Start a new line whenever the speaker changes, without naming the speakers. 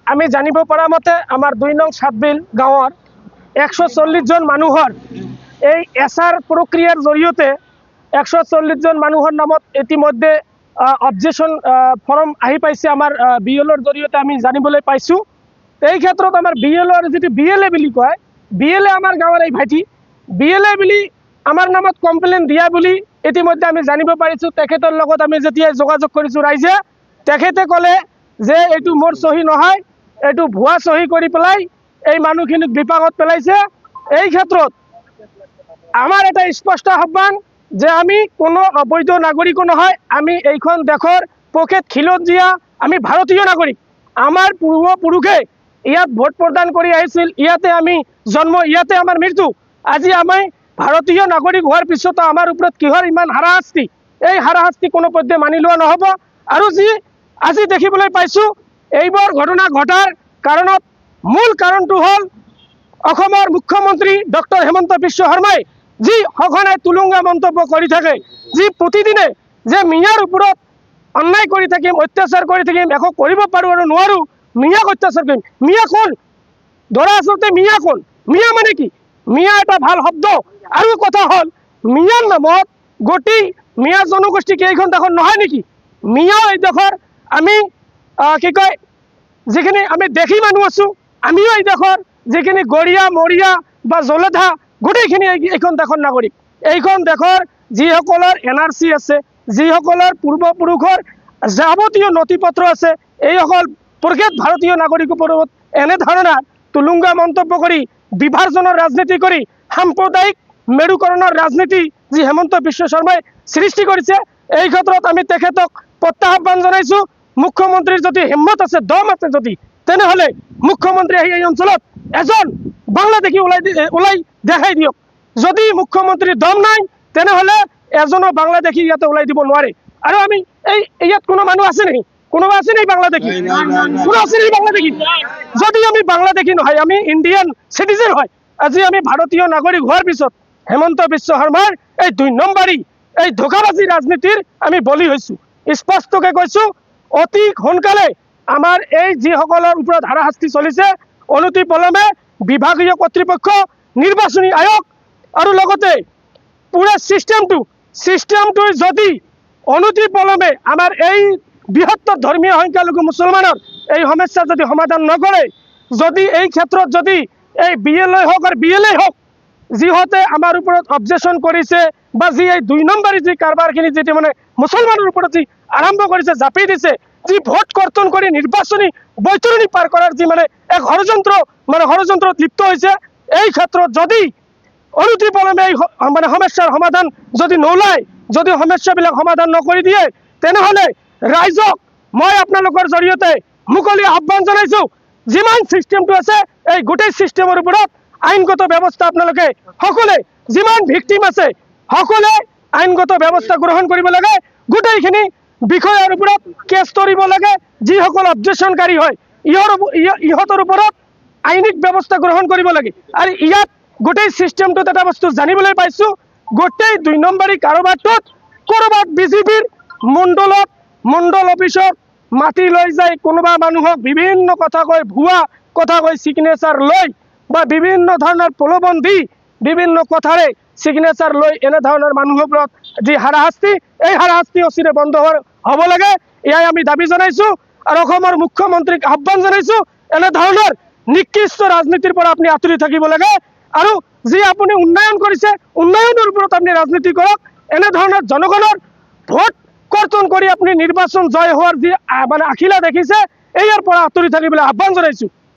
আমি জানিব পৰা মতে আমাৰ ২ নং সাতবিল গাঁৱৰ ১৪০ জন মানুহৰ এই এছআৰ প্ৰক্ৰিয়াৰ জৰিয়তে ১৪০ জন মানুহৰ নামত ইতিমধ্যে অবজেকশন ফৰ্ম আহি পাইছে আমাৰ বিএলঅ'ৰ জৰিয়তে আমি জানিবলৈ পাইছোঁ। এই ক্ষেত্ৰত আমাৰ বিএলঅ'ৰ যিটো বিএলএ বুলি কয়, বিএলএ আমাৰ গাঁৱৰ এই ভাইটি বিএলএ বুলি আমাৰ নামত কমপ্লেইন দিয়া বুলি ইতিমধ্যে আমি জানিব পাৰিছোঁ। তেখেতৰ লগত আমি যেতিয়া যোগাযোগ কৰিছোঁ ৰাইজে, তেখেতে ক'লে যে এইটো মোৰ চহী নহয়, এইটো ভুৱা চহী কৰি পেলাই এই মানুহখিনিক বিপাকত পেলাইছে। এই ক্ষেত্ৰত আমাৰ এটা স্পষ্ট আহ্বান যে আমি কোনো অবৈধ নাগৰিকো নহয়, আমি এইখন দেশৰ পকেট খিলত দিয়া আমি ভাৰতীয় নাগৰিক। আমাৰ পূৰ্বপুৰুষে ইয়াত ভোট প্ৰদান কৰি আহিছিল, ইয়াতে আমি জন্ম, ইয়াতে আমাৰ মৃত্যু। আজি আমি ভাৰতীয় নাগৰিক হোৱাৰ পিছতো আমাৰ ওপৰত কিহৰ ইমান হাৰাশাস্তি? এই হাৰাশাস্তি কোনোপধ্যে মানি লোৱা নহ'ব। আৰু যি আজি দেখিবলৈ পাইছোঁ এইবোৰ ঘটনা ঘটাৰ কাৰণত মূল কাৰণটো হ'ল অসমৰ মুখ্যমন্ত্ৰী ডক্টৰ হেমন্ত বিশ্ব শৰ্মাই যি সঘনাই তুলুঙা মন্তব্য কৰি থাকে, যি প্ৰতিদিনে যে মিয়াৰ ওপৰত অন্যায় কৰি থাকিম, অত্যাচাৰ কৰি থাকিম, একো কৰিব পাৰোঁ আৰু নোৱাৰোঁ, মিয়াক অত্যাচাৰ কৰিম। মিয়া কোন? দৰাচলতে মিয়া কোন? মিয়া মানে কি? মিয়া এটা ভাল শব্দ। আৰু কথা হ'ল মিয়াৰ নামত গোটেই মিয়া জনগোষ্ঠী কেইখন দেশত নহয় নেকি? মিয়াও এই দেশৰ আমি কি কয় যিখিনি আমি দেশী মানুহ আছোঁ, আমিও এই দেশৰ যিখিনি গৰীয়া মৰিয়া বা জলধা গোটেইখিনি এইখন দেশৰ নাগৰিক। এইখন দেশৰ যিসকলৰ NRC আছে, যিসকলৰ পূৰ্বপুৰুষৰ যাৱতীয় নথি পত্ৰ আছে, এইসকল প্ৰকৃত ভাৰতীয় নাগৰিকৰ ওপৰত এনেধৰণৰ তুলুঙ্গা মন্তব্য কৰি বিভাজনৰ ৰাজনীতি কৰি সাম্প্ৰদায়িক মেৰুকৰণৰ ৰাজনীতি যি হেমন্ত বিশ্ব শৰ্মাই সৃষ্টি কৰিছে, এই ক্ষেত্ৰত আমি তেখেতক প্ৰত্যাহ্বান জনাইছোঁ। মুখ্যমন্ত্ৰীৰ যদি হিম্মত আছে, দম আছে যদি, তেনেহ'লে মুখ্যমন্ত্ৰী আহি এই অঞ্চলত এজন বাংলাদেশী ওলাই দেখাই দিয়ক। যদি মুখ্যমন্ত্ৰীৰ দম নাই, তেনেহ'লে এজনো বাংলাদেশী ইয়াতে ওলাই দিব নোৱাৰে। আৰু আমি ইয়াত কোনো মানুহ আছে নেকি? কোনোবা আছে নেকি বাংলাদেশী? কোনো আছে নেকি বাংলাদেশী? যদি আমি বাংলাদেশী নহয়, আমি ইণ্ডিয়ান চিটিজেন হয়, আজি আমি ভাৰতীয় নাগৰিক হোৱাৰ পিছত হেমন্ত বিশ্ব শৰ্মাৰ এই ২ নম্বৰী এই ধোকাবাজি ৰাজনীতিৰ আমি বলি হৈছোঁ। স্পষ্টকৈ কৈছোঁ, অতি সোনকালে আমাৰ এই যিসকলৰ ওপৰত হাৰাশাস্তি চলিছে, অনতি পলমে বিভাগীয় কৰ্তৃপক্ষ, নিৰ্বাচনী আয়োগ আৰু লগতে পুৰা ছিষ্টেমটো যদি অনতি পলমে আমাৰ এই বৃহত্তৰ ধৰ্মীয় সংখ্যালঘু মুছলমানৰ এই সমস্যা যদি সমাধান নকৰে, যদি এই ক্ষেত্ৰত যদি এই বিএলএ হওক আৰু বিএলএ হওক যিহঁতে আমাৰ ওপৰত অবজেকশ্যন কৰিছে বা যি এই ২ নম্বৰী যি কাৰবাৰখিনি যিটো মানে মুছলমানৰ ওপৰত যি আৰম্ভ কৰিছে, জাপি দিছে, যি ভোট কৰ্তন কৰি নিৰ্বাচনী বৈতৰণি পাৰ কৰাৰ যি মানে এক ষড়যন্ত্ৰত লিপ্ত হৈছে, এই ক্ষেত্ৰত যদি অনতি পলমে এই মানে সমস্যাৰ সমাধান যদি নোলায়, যদি সমস্যাবিলাক সমাধান নকৰি দিয়ে, তেনেহ'লে ৰাইজক মই আপোনালোকৰ জৰিয়তে মুকলি আহ্বান জনাইছোঁ, যিমান ছিষ্টেমটো আছে এই গোটেই ছিষ্টেমৰ ওপৰত আইনগত ব্যৱস্থা আপোনালোকে সকলোৱে, যিমান ভিক্টিম আছে সকলোৱে আইনগত ব্যৱস্থা গ্ৰহণ কৰিব লাগে। গোটেইখিনি বিষয়ৰ ওপৰত কেছ কৰিব লাগে। যিসকল অবজেকশ্যনকাৰী হয় ইহঁতৰ ওপৰত আইনিক ব্যৱস্থা গ্ৰহণ কৰিব লাগে। আৰু ইয়াত গোটেই ছিষ্টেমটোত এটা বস্তু জানিবলৈ পাইছোঁ, গোটেই ২ নম্বৰী কাৰোবাৰটোত ক'ৰবাত বিজেপিৰ মণ্ডল অফিচত মাতি লৈ যায় কোনোবা মানুহক বিভিন্ন কথা কৈ, ভুৱা কথা কৈ ছিগনেচাৰ লৈ বা বিভিন্ন ধৰণৰ প্ৰলোভন দি বিভিন্ন কথাৰে ছিগনেচাৰ লৈ এনেধৰণৰ মানুহৰ ওপৰত যি হাৰাশাস্তি, এই হাৰাশাস্তি অচিৰে বন্ধ হ'ব লাগে, এয়াই আমি দাবী জনাইছোঁ। আৰু অসমৰ মুখ্যমন্ত্ৰীক আহ্বান জনাইছোঁ, এনেধৰণৰ নিকৃষ্ট ৰাজনীতিৰ পৰা আপুনি আঁতৰি থাকিব লাগে। আৰু যি আপুনি উন্নয়ন কৰিছে, উন্নয়নৰ ওপৰত আপুনি ৰাজনীতি কৰক। এনেধৰণৰ জনগণৰ ভোট কৰ্তন কৰি আপুনি নিৰ্বাচন জয় হোৱাৰ যি মানে আখিলা দেখিছে, ইয়াৰ পৰা আঁতৰি থাকিবলৈ আহ্বান জনাইছোঁ।